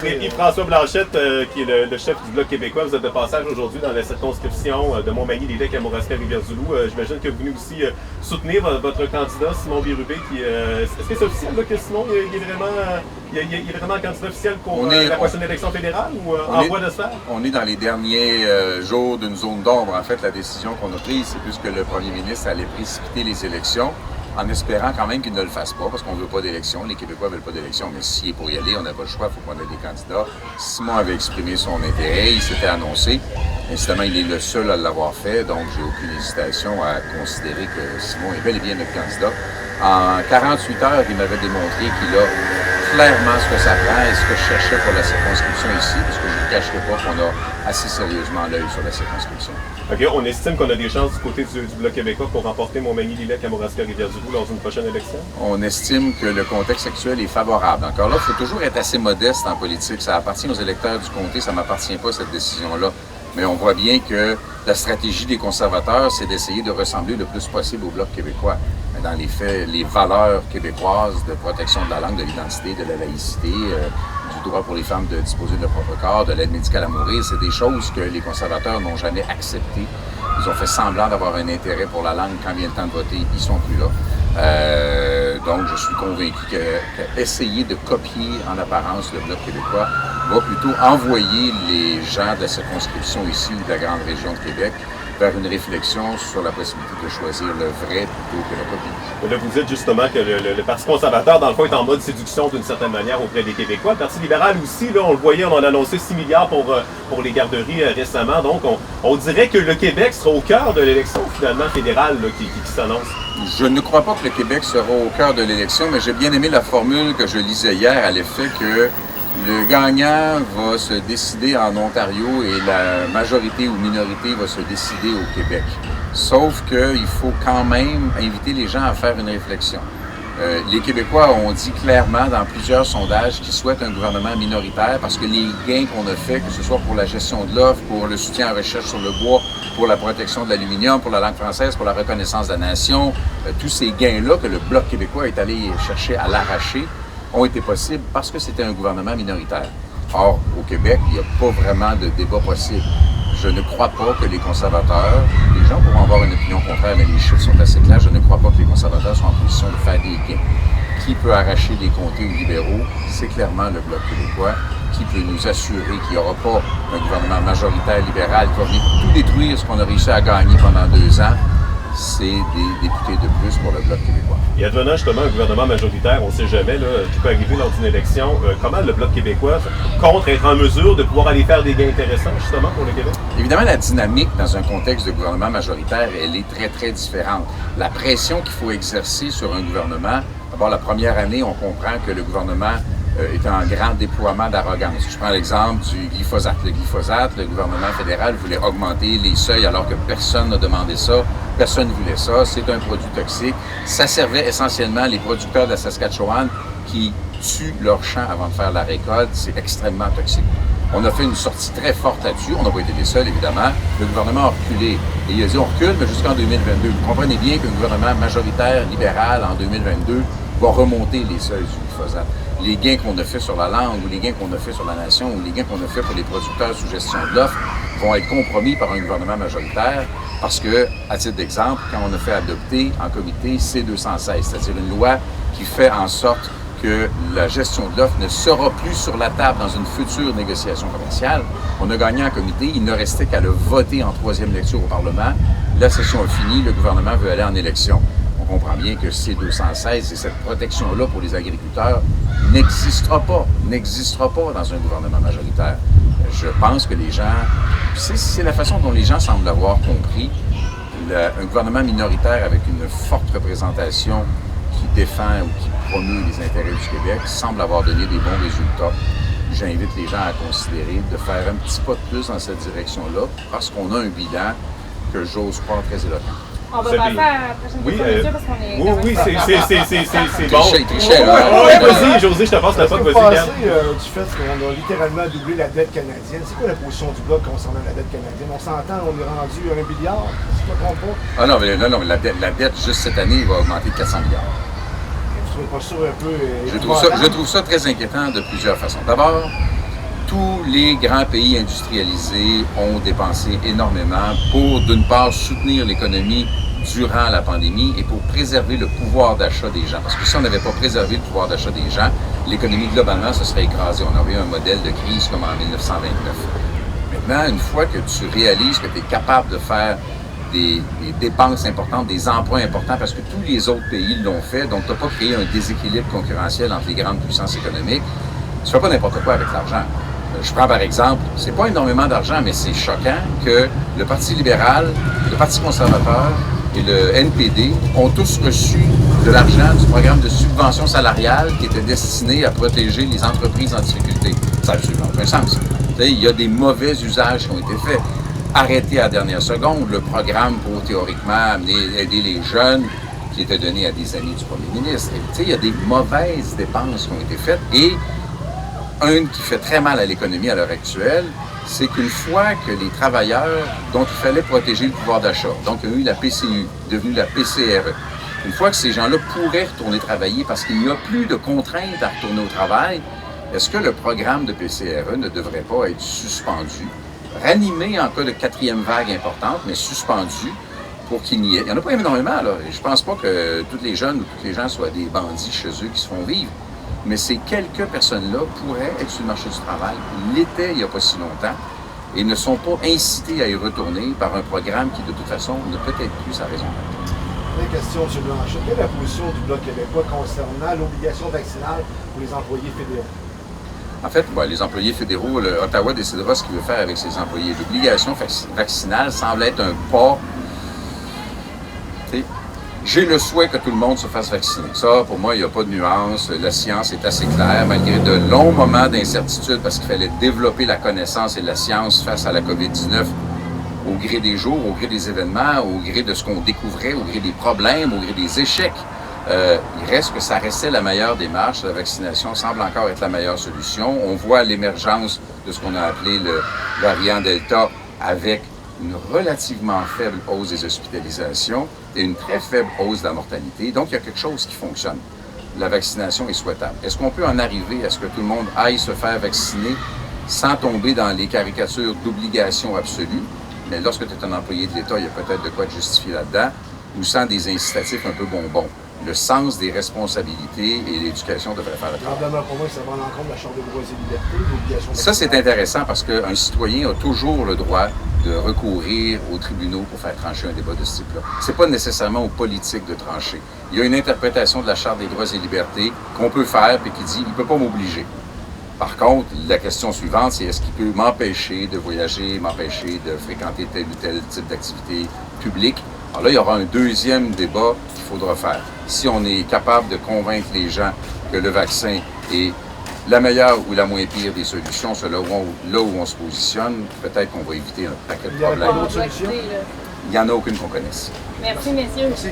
Yves-François Blanchette, qui est le chef du Bloc québécois, vous êtes de passage aujourd'hui dans la circonscription de Montmagny-Lévesque à Kamouraska-Rivière-du-Loup. J'imagine que vous venez aussi soutenir votre candidat, Simon Bérubé. Est-ce que c'est officiel là, que Simon il est vraiment un candidat officiel pour la prochaine élection fédérale ou en voie de se faire? On est dans les derniers jours d'une zone d'ombre. En fait, la décision qu'on a prise, c'est plus que le premier ministre allait précipiter les élections, en espérant quand même qu'il ne le fasse pas, parce qu'on ne veut pas d'élection. Les Québécois ne veulent pas d'élection, mais s'il est pour y aller, on n'a pas le choix, il faut qu'on ait des candidats. Simon avait exprimé son intérêt, il s'était annoncé. Incidemment, il est le seul à l'avoir fait, donc j'ai aucune hésitation à considérer que Simon est bel et bien notre candidat. En 48 heures, il m'avait démontré qu'il a clairement ce que ça prend et ce que je cherchais pour la circonscription ici, parce que je ne cacherai pas qu'on a assez sérieusement l'œil sur la circonscription. OK, on estime qu'on a des chances du côté du Bloc québécois pour remporter Montmagny-Lévesque, Kamouraska-Rivière-du-Loup lors d'une prochaine élection? On estime que le contexte actuel est favorable. Encore là, il faut toujours être assez modeste en politique. Ça appartient aux électeurs du comté, ça ne m'appartient pas, cette décision-là. Mais on voit bien que la stratégie des conservateurs, c'est d'essayer de ressembler le plus possible au Bloc québécois. Mais dans les faits, les valeurs québécoises de protection de la langue, de l'identité, de la laïcité, du droit pour les femmes de disposer de leur propre corps, de l'aide médicale à mourir, c'est des choses que les conservateurs n'ont jamais acceptées. Ils ont fait semblant d'avoir un intérêt pour la langue. Quand vient le temps de voter, ils sont plus là. Donc, je suis convaincu qu'essayer de copier en apparence le Bloc québécois va plutôt envoyer les gens de la circonscription ici ou de la grande région de Québec vers une réflexion sur la possibilité de choisir le vrai plutôt que la copie. Là, vous dites justement que le Parti conservateur, dans le fond, est en mode séduction d'une certaine manière auprès des Québécois. Le Parti libéral aussi, là, on le voyait, on en a annoncé 6 milliards pour les garderies récemment. Donc, on dirait que le Québec sera au cœur de l'élection, finalement, fédérale là, qui s'annonce. Je ne crois pas que le Québec sera au cœur de l'élection, mais j'ai bien aimé la formule que je lisais hier à l'effet que le gagnant va se décider en Ontario et la majorité ou minorité va se décider au Québec. Sauf qu'il faut quand même inviter les gens à faire une réflexion. Les Québécois ont dit clairement dans plusieurs sondages qu'ils souhaitent un gouvernement minoritaire parce que les gains qu'on a faits, que ce soit pour la gestion de l'offre, pour le soutien à la recherche sur le bois, pour la protection de l'aluminium, pour la langue française, pour la reconnaissance de la nation, tous ces gains-là que le Bloc québécois est allé chercher à l'arracher, ont été possibles parce que c'était un gouvernement minoritaire. Or, au Québec, il n'y a pas vraiment de débat possible. Je ne crois pas que les conservateurs, les gens pourront avoir une opinion contraire, mais les chiffres sont assez clairs, je ne crois pas que les conservateurs sont en position de faire des gains. Qui peut arracher les comtés aux libéraux? C'est clairement le Bloc québécois. Qui peut nous assurer qu'il n'y aura pas un gouvernement majoritaire libéral qui va venir tout détruire ce qu'on a réussi à gagner pendant 2 ans? C'est des députés de plus pour le Bloc québécois. Et advenant justement un gouvernement majoritaire, on ne sait jamais, là, qui peut arriver lors d'une élection, comment le Bloc québécois compte être en mesure de pouvoir aller faire des gains intéressants justement pour le Québec? Évidemment, la dynamique dans un contexte de gouvernement majoritaire, elle est très, très différente. La pression qu'il faut exercer sur un gouvernement, d'abord la première année, on comprend que le gouvernement est en grand déploiement d'arrogance. Je prends l'exemple du glyphosate. Le glyphosate, le gouvernement fédéral voulait augmenter les seuils alors que personne n'a demandé ça. Personne ne voulait ça. C'est un produit toxique. Ça servait essentiellement les producteurs de la Saskatchewan qui tuent leurs champs avant de faire la récolte. C'est extrêmement toxique. On a fait une sortie très forte là-dessus. On n'a pas été les seuls, évidemment. Le gouvernement a reculé. Et il a dit, on recule, mais jusqu'en 2022. Vous comprenez bien qu'un gouvernement majoritaire, libéral, en 2022, va remonter les seuils du glyphosate. Les gains qu'on a fait sur la langue, ou les gains qu'on a fait sur la nation, ou les gains qu'on a fait pour les producteurs sous gestion de l'offre vont être compromis par un gouvernement majoritaire parce que, à titre d'exemple, quand on a fait adopter en comité C-216, c'est-à-dire une loi qui fait en sorte que la gestion de l'offre ne sera plus sur la table dans une future négociation commerciale, on a gagné en comité, il ne restait qu'à le voter en 3e lecture au Parlement. La session est finie, le gouvernement veut aller en élection. On comprend bien que C-216 et cette protection-là pour les agriculteurs n'existera pas dans un gouvernement majoritaire. Je pense que les gens, c'est la façon dont les gens semblent l'avoir compris, un gouvernement minoritaire avec une forte représentation qui défend ou qui promeut les intérêts du Québec semble avoir donné des bons résultats. J'invite les gens à considérer de faire un petit pas de plus dans cette direction-là parce qu'on a un bilan que j'ose croire très éloquent. On va passer à la prochaine question, parce qu'on est... Oui, c'est bon. Trichet, Oui, vas-y, José, je te passe la fois, vas-y, Yann. Du fait qu'on a littéralement doublé la dette canadienne, c'est quoi la position du Bloc concernant la dette canadienne? On s'entend, on est rendu à 1 milliard, si je ne me trompe pas. Ah non, mais la dette, juste cette année, va augmenter de 400 milliards. Tu trouves pas ça un peu... Je trouve ça très inquiétant de plusieurs façons. D'abord, tous les grands pays industrialisés ont dépensé énormément pour, d'une part, soutenir l'économie durant la pandémie et pour préserver le pouvoir d'achat des gens. Parce que si on n'avait pas préservé le pouvoir d'achat des gens, l'économie globalement se serait écrasée. On aurait eu un modèle de crise comme en 1929. Maintenant, une fois que tu réalises que tu es capable de faire des dépenses importantes, des emprunts importants, parce que tous les autres pays l'ont fait, donc tu n'as pas créé un déséquilibre concurrentiel entre les grandes puissances économiques, tu ne fais pas n'importe quoi avec l'argent. Je prends par exemple, c'est pas énormément d'argent, mais c'est choquant que le Parti libéral, le Parti conservateur et le NPD ont tous reçu de l'argent du programme de subvention salariale qui était destiné à protéger les entreprises en difficulté. Ça n'a absolument aucun sens. Il y a des mauvais usages qui ont été faits. Arrêter à la dernière seconde le programme pour théoriquement aider les jeunes qui était donné à des amis du premier ministre. Il y a des mauvaises dépenses qui ont été faites et un qui fait très mal à l'économie à l'heure actuelle, c'est qu'une fois que les travailleurs dont il fallait protéger le pouvoir d'achat, donc il y a eu la PCU, devenue la PCRE, une fois que ces gens-là pourraient retourner travailler parce qu'il n'y a plus de contraintes à retourner au travail, est-ce que le programme de PCRE ne devrait pas être suspendu, ranimé en cas de quatrième vague importante, mais suspendu pour qu'il n'y ait... Il n'y en a pas énormément, là. Je ne pense pas que tous les jeunes ou tous les gens soient des bandits chez eux qui se font vivre. Mais ces quelques personnes-là pourraient être sur le marché du travail, l'étaient il n'y a pas si longtemps, et ne sont pas incités à y retourner par un programme qui, de toute façon, ne peut être plus sa raison d'être. Une question, M. Blanchet. Quelle est la position du Bloc québécois concernant l'obligation vaccinale pour les employés fédéraux? En fait, les employés fédéraux, Ottawa décidera ce qu'il veut faire avec ses employés. L'obligation vaccinale semble être un pas... J'ai le souhait que tout le monde se fasse vacciner. Ça, pour moi, il n'y a pas de nuance. La science est assez claire, malgré de longs moments d'incertitude, parce qu'il fallait développer la connaissance et la science face à la COVID-19 au gré des jours, au gré des événements, au gré de ce qu'on découvrait, au gré des problèmes, au gré des échecs. Il reste que ça restait la meilleure démarche. La vaccination semble encore être la meilleure solution. On voit l'émergence de ce qu'on a appelé le variant Delta avec une relativement faible hausse des hospitalisations et une très faible hausse de la mortalité. Donc, il y a quelque chose qui fonctionne. La vaccination est souhaitable. Est-ce qu'on peut en arriver à ce que tout le monde aille se faire vacciner sans tomber dans les caricatures d'obligation absolue? Mais lorsque tu es un employé de l'État, il y a peut-être de quoi te justifier là-dedans, ou sans des incitatifs un peu bonbons. Le sens des responsabilités et l'éducation devraient faire le travail. Pour moi, ça va en encontre de la Charte des droits et libertés, l'obligation. Ça, c'est intéressant parce qu'un citoyen a toujours le droit de recourir aux tribunaux pour faire trancher un débat de ce type-là. C'est pas nécessairement aux politiques de trancher. Il y a une interprétation de la Charte des droits et libertés qu'on peut faire et qui dit il ne peut pas m'obliger. Par contre, la question suivante, c'est est-ce qu'il peut m'empêcher de voyager, m'empêcher de fréquenter tel ou tel type d'activité publique? Alors là, il y aura un deuxième débat qu'il faudra faire. Si on est capable de convaincre les gens que le vaccin est la meilleure ou la moins pire des solutions, c'est là où on se positionne, peut-être qu'on va éviter un paquet de problèmes. Il n'y a pas d'autre solution? Il n'y en a aucune qu'on connaisse. Merci, messieurs. Merci.